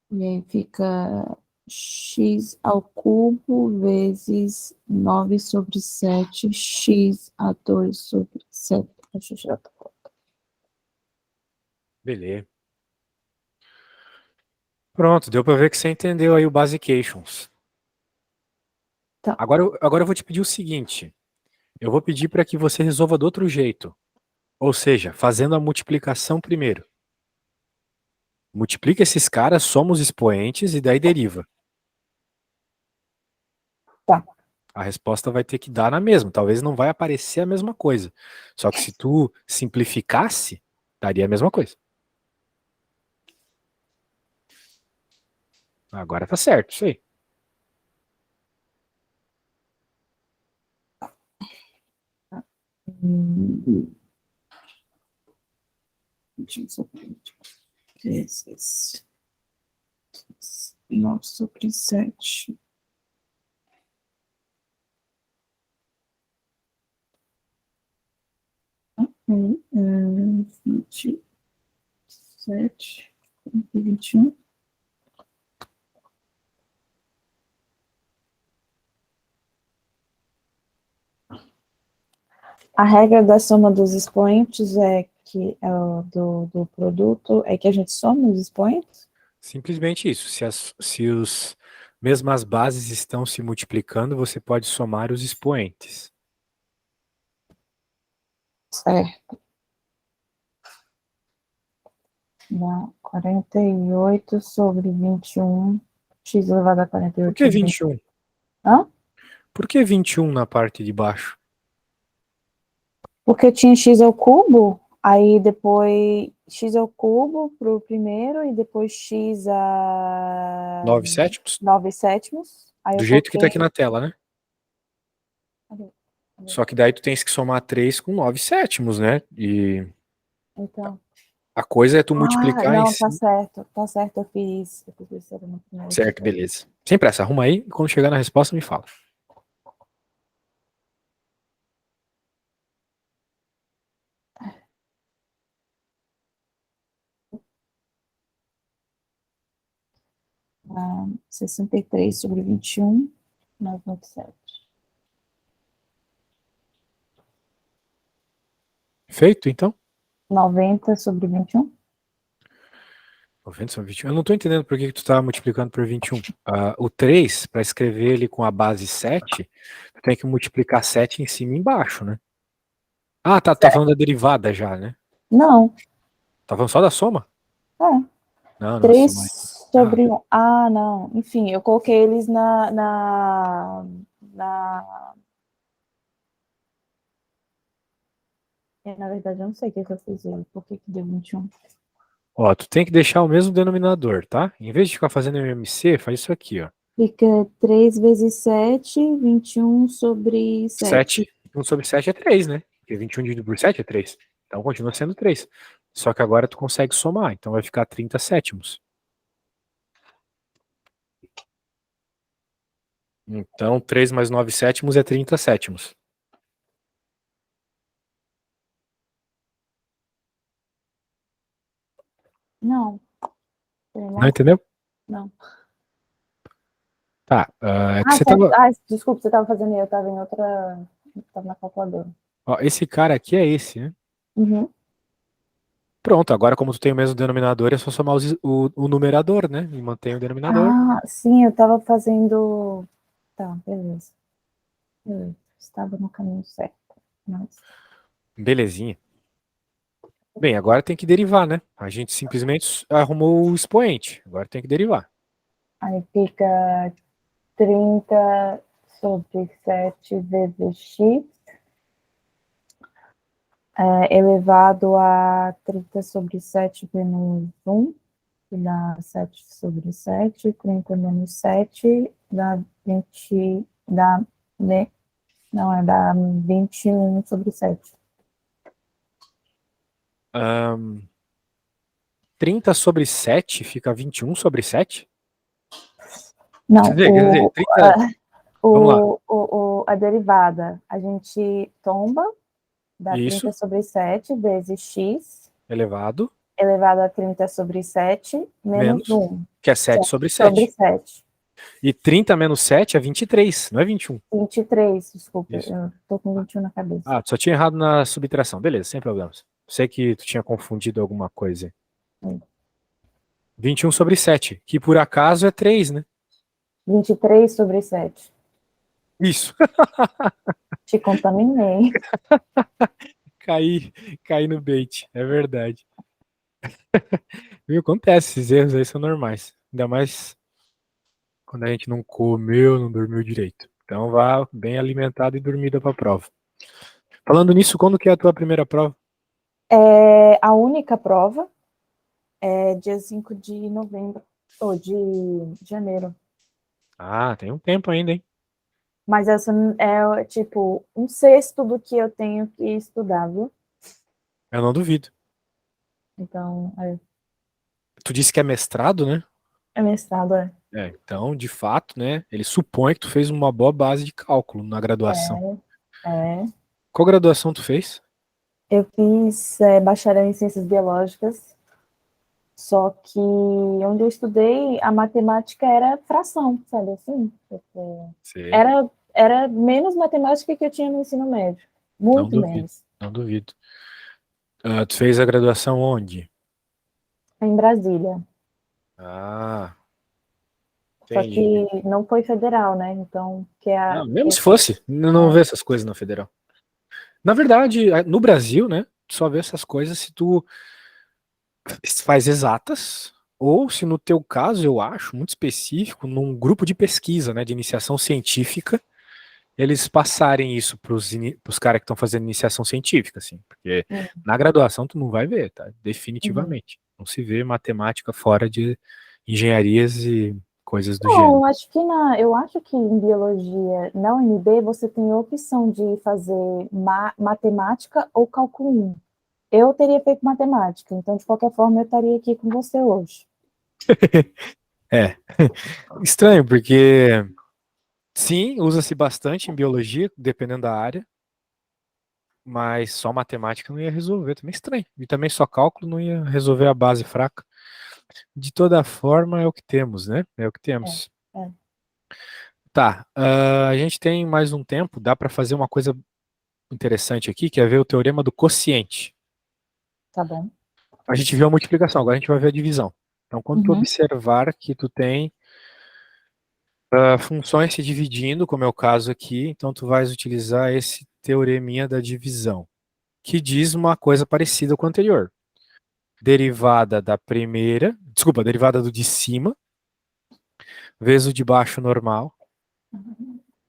E aí fica x ao cubo vezes 9 sobre 7, x a 2 sobre 7. Deixa eu tirar outra coisa. Beleza. Pronto, deu pra ver que você entendeu aí o Basications. Tá. Agora eu vou te pedir o seguinte. Eu vou pedir para que você resolva do outro jeito. Ou seja, fazendo a multiplicação primeiro. Multiplica esses caras, soma os expoentes e daí deriva. Tá. A resposta vai ter que dar na mesma. Talvez não vai aparecer a mesma coisa. Só que se tu simplificasse, daria a mesma coisa. Agora tá certo, isso aí. Hum, vezes 9 sobre 7. Ok, 27, 21. A regra da soma dos expoentes é que do produto é que a gente soma os expoentes? Simplesmente isso. Se os mesmas bases estão se multiplicando, você pode somar os expoentes. Certo. Dá 48 sobre 21, x elevado a Por 48 que sobre 21. 21? Hã? Por que 21 na parte de baixo? Porque tinha x ao cubo, aí depois x ao cubo pro primeiro e depois x a 9 sétimos? 9 sétimos. Aí eu Do jeito que tá coloquei. aqui na tela, né? Cadê? Só que daí tu tens que somar 3 com 9 sétimos, né? E Então. a coisa é tu multiplicar em Não, tá si. certo, tá certo, eu fiz isso no primeiro. Certo, beleza. Sem pressa, arruma aí e quando chegar na resposta me fala. Ah, 63 sobre 21, 997. Feito, então? 90 sobre 21? 90 sobre 21. Eu não tô entendendo por que que tu tá multiplicando por 21. O 3, para escrever ele com a base 7, tu tem que multiplicar 7 em cima e embaixo, né? Ah, tá falando da derivada já, né? Não, Tá falando só da soma? é. Não, não, a 3 soma aí. Ah, sobre 1. Ah, não. Enfim, eu coloquei eles na... Na verdade, eu não sei o que que eu fiz aí. Por que que deu 21? ó, tu tem que deixar o mesmo denominador, tá? Em vez de ficar fazendo MMC, faz isso aqui, ó. Fica 3 vezes 7, 21 sobre 7. 7, 1 sobre 7 é 3, né? Porque 21 dividido por 7 é 3. Então continua sendo 3. Só que agora tu consegue somar, então vai ficar 30 sétimos. Então 3 mais 9 sétimos é 30 sétimos. Não, tem Não mais? entendeu? Não. Tá, é que Ah, você certo. tava... Ah, desculpa, você estava fazendo, eu estava em outra. Estava na calculadora. Ó, esse cara aqui é esse, né? Uhum. Pronto, agora como tu tem o mesmo denominador, é só somar o numerador, né? E mantém o denominador. Ah, sim, eu estava fazendo. Tá, beleza. Beleza. Estava no caminho certo. Mas... Belezinha. Bem, agora tem que derivar, né? A gente simplesmente arrumou o expoente. Agora tem que derivar. Aí fica 30 sobre 7 vezes x elevado a 30 sobre 7 menos 1, que dá 7 sobre 7, 30 menos 7, dá 20, dá 21 sobre 7. 30 sobre 7 fica 21 sobre 7? Quer Não, dizer, quer dizer, 30. Vamos lá. a derivada, a gente tomba, dá Isso, 30 sobre 7 vezes x elevado, elevado a 30 sobre 7 menos menos, 1, que é 7 7 sobre sobre 7. 7. E 30 menos 7 é 23, não é 21. 23, desculpa, Isso. eu tô com 21 na cabeça. Ah, tu só tinha errado na subtração. Beleza, sem problemas. Sei que tu tinha confundido alguma coisa. 21 sobre 7, que por acaso é 3, né? 23 sobre 7. Isso. Te contaminei. Caí, caí no bait, é verdade. Viu? Acontece, esses erros aí são normais. Ainda mais quando a gente não comeu, não dormiu direito. Então vá bem alimentado e dormida para a prova. Falando nisso, quando que é a tua primeira prova? A única prova é dia 5 de novembro, ou de janeiro. Ah, tem um tempo ainda, hein? Mas essa é tipo um sexto do que eu tenho que estudar, viu? Eu não duvido. Então, Tu disse que é mestrado, né? é mestrado, é. É, então, de fato, né? Ele supõe que tu fez uma boa base de cálculo na graduação. É. Qual graduação tu fez? Eu fiz bacharel em ciências biológicas, só que onde eu estudei, a matemática era fração, sabe assim? Sei. Era menos matemática que eu tinha no ensino médio. Não Muito duvido, menos. não duvido. Ah, tu fez a graduação onde? Em Brasília. Ah, Só que entendi. não foi federal, né? Então, Não, mesmo se fosse, não vê essas coisas na federal. Na verdade, no Brasil, né, tu só vê essas coisas se tu faz exatas, ou se no teu caso, eu acho, muito específico, num grupo de pesquisa, né, de iniciação científica, eles passarem isso para os caras que estão fazendo iniciação científica, assim, porque na graduação tu não vai ver, tá? Uhum. Definitivamente. Não se vê matemática fora de engenharias e coisas do gênero. Não, eu acho que em biologia, na UNB, você tem a opção de fazer matemática ou cálculo 1. Eu teria feito matemática, então, de qualquer forma, eu estaria aqui com você hoje. É, estranho, porque sim, usa-se bastante em biologia, dependendo da área, mas só matemática não ia resolver, também é estranho. E também só cálculo não ia resolver a base fraca. De toda forma, é o que temos, né? É o que É, temos. é, Tá, a gente tem mais um tempo, dá para fazer uma coisa interessante aqui, que é ver o teorema do quociente. tá bom. A gente viu a multiplicação, agora a gente vai ver a divisão. Então, quando tu Uhum. observar que tu tem funções se dividindo, como é o caso aqui, então tu vais utilizar esse teoreminha da divisão, que diz uma coisa parecida com a anterior. Derivada da primeira, desculpa, derivada do de cima, vezes o de baixo normal,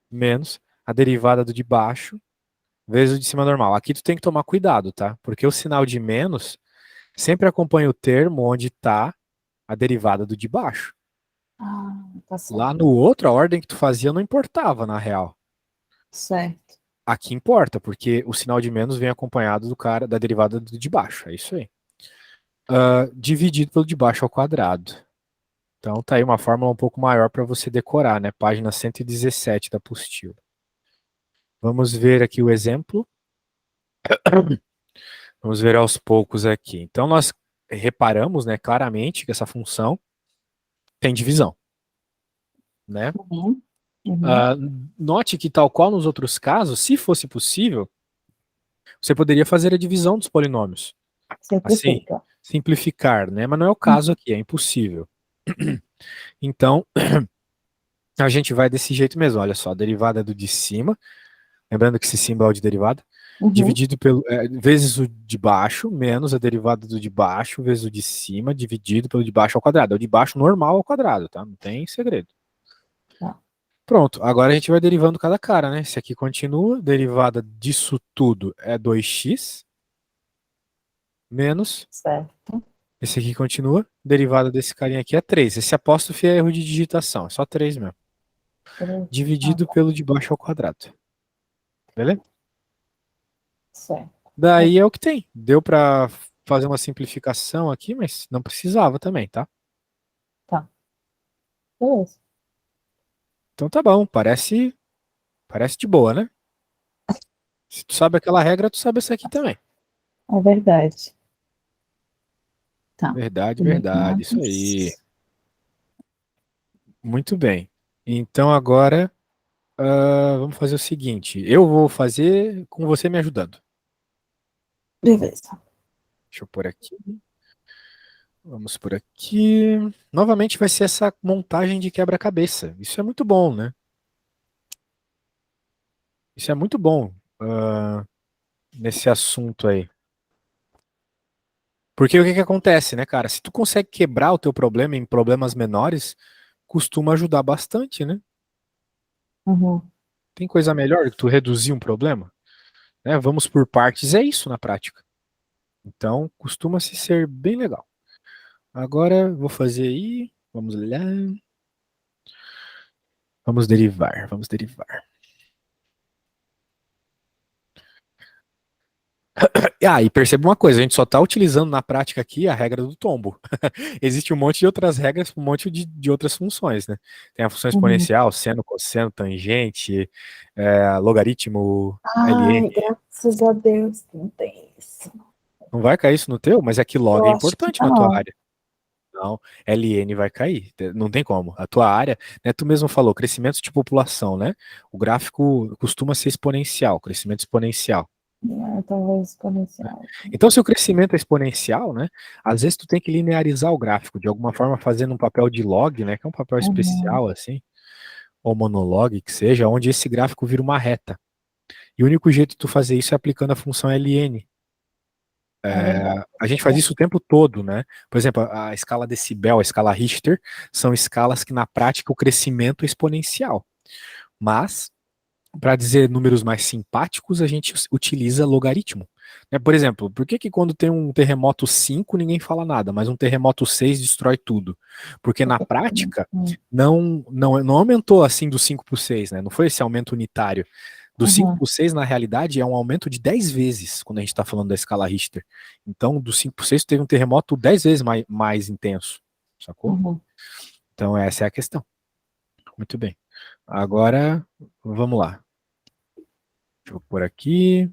menos a derivada do de baixo, vezes o de cima normal. Aqui tu tem que tomar cuidado, tá? Porque o sinal de menos sempre acompanha o termo onde está a derivada do de baixo. Ah, tá Lá certo. no outro, a ordem que tu fazia não importava, na real. Certo. Aqui importa, porque o sinal de menos vem acompanhado do cara da derivada do de baixo. É isso aí. Dividido pelo de baixo ao quadrado. Então tá aí uma fórmula um pouco maior para você decorar, né? Página 117 da apostila. Vamos ver aqui o exemplo. Vamos ver aos poucos aqui. Então nós reparamos, né, claramente que essa função tem divisão, né? Uhum. Uhum. Note que tal qual nos outros casos, se fosse possível, você poderia fazer a divisão dos polinômios. Assim, Simplifica. simplificar, né? Mas não é o caso aqui, é impossível. Então, a gente vai desse jeito mesmo. Olha só, a derivada do de cima, lembrando que esse símbolo é o de derivada, Uhum. dividido pelo vezes o de baixo, menos a derivada do de baixo, vezes o de cima, dividido pelo de baixo ao quadrado. É o de baixo normal ao quadrado, tá? Não tem segredo. Tá. Pronto, agora a gente vai derivando cada cara, né? Esse aqui continua, derivada disso tudo é 2x, menos, Certo. esse aqui continua, derivada desse carinha aqui é 3. Esse apóstrofe é erro de digitação, é só 3 mesmo. Ah, Dividido tá. pelo de baixo ao quadrado. Beleza? Certo. Daí é o que tem. Deu para fazer uma simplificação aqui, mas não precisava também, tá? Tá. Beleza. Então tá bom, parece de boa, né? Se tu sabe aquela regra, tu sabe essa aqui também. É verdade. Tá. Verdade, verdade, isso aí. Combinados. Muito bem. Então agora vamos fazer o seguinte: eu vou fazer com você me ajudando. Beleza. Deixa eu pôr aqui. Vamos por aqui. Novamente vai ser essa montagem de quebra-cabeça. Isso é muito bom, né? Isso é muito bom nesse assunto aí. Porque o que que acontece, né, cara? Se tu consegue quebrar o teu problema em problemas menores, costuma ajudar bastante, né? Uhum. Tem coisa melhor do que tu reduzir um problema? Né? Vamos por partes, é isso na prática. Então, costuma-se ser bem legal. Agora, vou fazer aí. Vamos lá. Vamos derivar, vamos derivar. E perceba uma coisa, a gente só está utilizando na prática aqui a regra do tombo. Existe um monte de outras regras, um monte de outras funções, né? Tem a função Uhum. exponencial, seno, cosseno, tangente, logaritmo, ln. Ai, graças a Deus que não tem isso. Não vai cair isso no teu? Mas é que Eu log é acho que importante na tua não. área. Não, ln vai cair, não tem como. A tua área, né, tu mesmo falou, crescimento de população, né? O gráfico costuma ser exponencial, crescimento exponencial. É, talvez exponencial. Então, se o crescimento é exponencial, né, às vezes tu tem que linearizar o gráfico, de alguma forma fazendo um papel de log, né, que é um papel Uhum. especial, assim, ou monolog, que seja, onde esse gráfico vira uma reta. E o único jeito de tu fazer isso é aplicando a função ln. É verdade. A gente faz isso o tempo todo, né? Por exemplo, a escala decibel, a escala Richter, são escalas que na prática o crescimento é exponencial. Mas, para dizer números mais simpáticos, a gente utiliza logaritmo. Né? Por exemplo, por que que quando tem um terremoto 5 ninguém fala nada, mas um terremoto 6 destrói tudo? Porque na prática não aumentou assim do 5 para o 6, né? Não foi esse aumento unitário. Do 5 Uhum. para o 6, na realidade, é um aumento de 10 vezes quando a gente está falando da escala Richter. Então, do 5 para o 6, teve um terremoto 10 vezes mais intenso, sacou? Uhum. Então, essa é a questão. Muito bem. Agora, vamos lá. Deixa eu pôr aqui.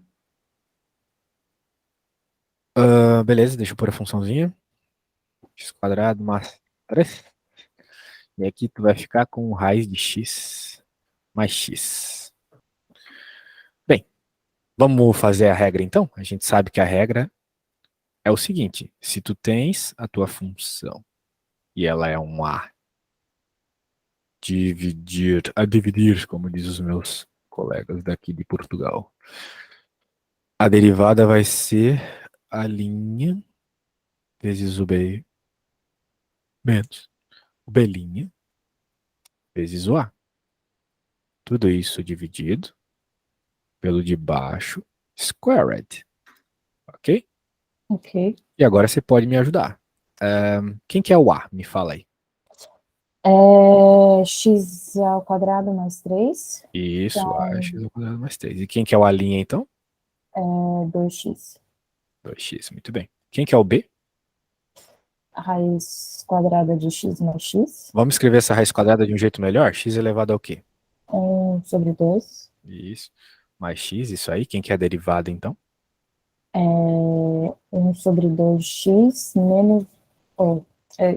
Beleza, deixa eu pôr a funçãozinha. X quadrado mais 3. E aqui tu vai ficar com raiz de x mais x. Bem, vamos fazer a regra então? A gente sabe que a regra é o seguinte: se tu tens a tua função e ela é um a dividir, como diz os meus colegas daqui de Portugal. A derivada vai ser a linha vezes o B menos o B' vezes o A. Tudo isso dividido pelo de baixo, squared. Ok? Ok. E agora você pode me ajudar. Quem que é o A? Me fala aí. X ao quadrado mais 3. Isso, A é Então, x ao quadrado mais 3. E quem que é o A', então? 2x. 2x, muito bem. Quem que é o B? Raiz quadrada de x mais x. Vamos escrever essa raiz quadrada de um jeito melhor? X elevado ao quê? 1/2. Isso. Mais x, isso aí. Quem que é a derivada, então? 1/2x menos.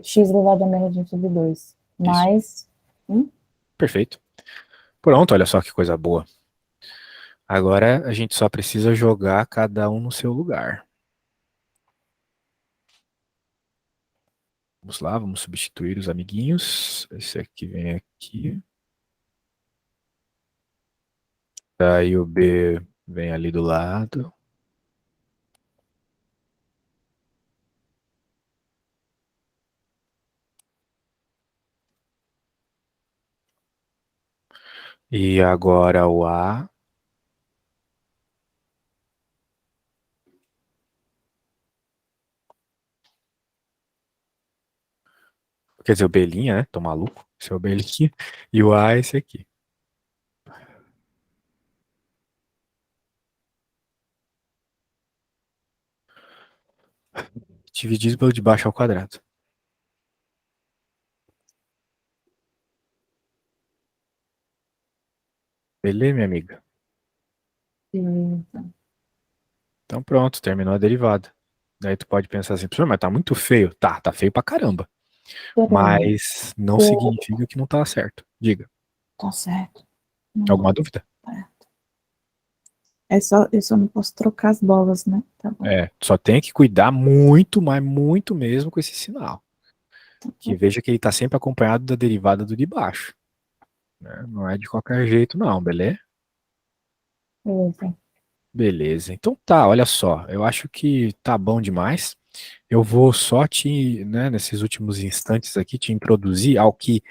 X elevado a menos 1/2. Isso. Mais. Perfeito. Pronto, olha só que coisa boa. Agora a gente só precisa jogar cada um no seu lugar. Vamos lá, vamos substituir os amiguinhos. Esse aqui vem aqui. Aí o B vem ali do lado. E agora o A. Quer dizer, o B', né? Tô maluco. Esse é o B'. E o A é esse aqui. Dividido pelo de baixo ao quadrado. Beleza, minha amiga? Beleza. Então pronto, terminou a derivada. Daí tu pode pensar assim, professor, mas tá muito feio. Tá feio pra caramba. Peraí. Mas não O- significa que não tá certo. Diga. Tá certo. Não, Alguma dúvida? tá. Eu só não posso trocar as bolas, né? Tá bom. Só tem que cuidar muito, mas muito mesmo com esse sinal. Tá Que bom. veja que ele tá sempre acompanhado da derivada do de baixo. Né? Não é de qualquer jeito, não, beleza? Beleza. Beleza. Então tá, olha só. Eu acho que tá bom demais. Eu vou só te, né, nesses últimos instantes aqui, te introduzir ao que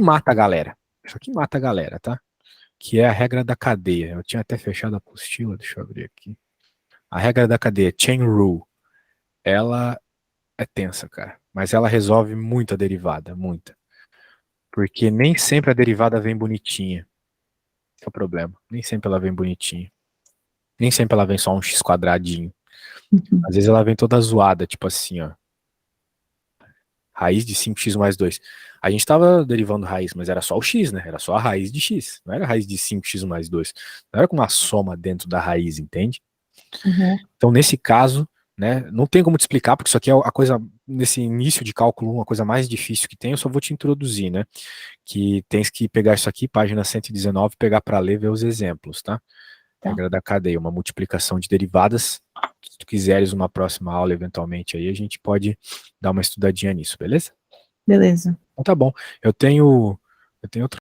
mata a galera. Isso aqui mata a galera, tá? Que é a regra da cadeia. Eu tinha até fechado a apostila, deixa eu abrir aqui. A regra da cadeia, chain rule, ela é tensa, cara. Mas ela resolve muita derivada, muita. Porque nem sempre a derivada vem bonitinha. Esse é o problema. Nem sempre ela vem bonitinha. Nem sempre ela vem só um x quadradinho. Uhum. Às vezes ela vem toda zoada, tipo assim, ó. Raiz de 5x mais 2. A gente estava derivando raiz, mas era só o x, né? Era só a raiz de x. Não era a raiz de 5x mais 2. Não era com uma soma dentro da raiz, entende? Uhum. Então, nesse caso, né, não tem como te explicar, porque isso aqui é a coisa, nesse início de cálculo, uma coisa mais difícil que tem, eu só vou te introduzir, né? Que tens que pegar isso aqui, página 119, pegar para ler e ver os exemplos, tá? Tá. Regra da cadeia, uma multiplicação de derivadas. Se tu quiseres uma próxima aula, eventualmente, aí a gente pode dar uma estudadinha nisso, beleza? Beleza. Então tá bom. Eu tenho outra